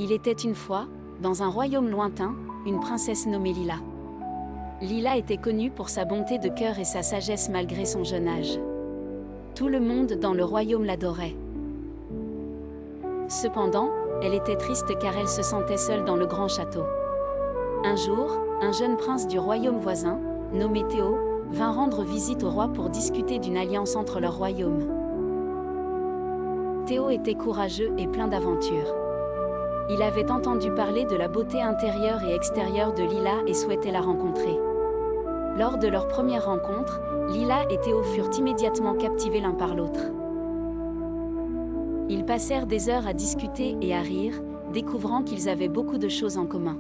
Il était une fois, dans un royaume lointain, une princesse nommée Lila. Lila était connue pour sa bonté de cœur et sa sagesse malgré son jeune âge. Tout le monde dans le royaume l'adorait. Cependant, elle était triste car elle se sentait seule dans le grand château. Un jour, un jeune prince du royaume voisin, nommé Théo, vint rendre visite au roi pour discuter d'une alliance entre leurs royaumes. Théo était courageux et plein d'aventures. Il avait entendu parler de la beauté intérieure et extérieure de Lila et souhaitait la rencontrer. Lors de leur première rencontre, Lila et Théo furent immédiatement captivés l'un par l'autre. Ils passèrent des heures à discuter et à rire, découvrant qu'ils avaient beaucoup de choses en commun.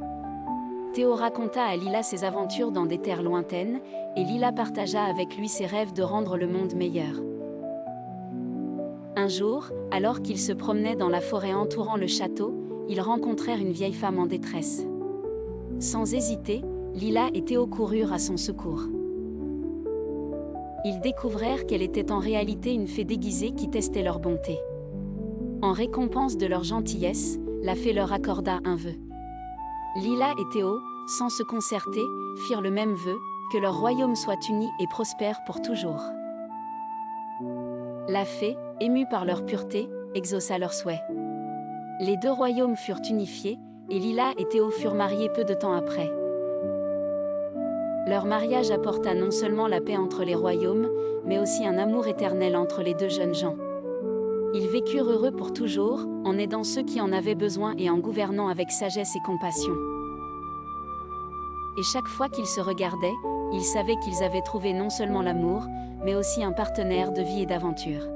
Théo raconta à Lila ses aventures dans des terres lointaines, et Lila partagea avec lui ses rêves de rendre le monde meilleur. Un jour, alors qu'ils se promenaient dans la forêt entourant le château, ils rencontrèrent une vieille femme en détresse. Sans hésiter, Lila et Théo coururent à son secours. Ils découvrèrent qu'elle était en réalité une fée déguisée qui testait leur bonté. En récompense de leur gentillesse, la fée leur accorda un vœu. Lila et Théo, sans se concerter, firent le même vœu, que leur royaume soit uni et prospère pour toujours. La fée, émue par leur pureté, exauça leur souhait. Les deux royaumes furent unifiés, et Lila et Théo furent mariés peu de temps après. Leur mariage apporta non seulement la paix entre les royaumes, mais aussi un amour éternel entre les deux jeunes gens. Ils vécurent heureux pour toujours, en aidant ceux qui en avaient besoin et en gouvernant avec sagesse et compassion. Et chaque fois qu'ils se regardaient, ils savaient qu'ils avaient trouvé non seulement l'amour, mais aussi un partenaire de vie et d'aventure.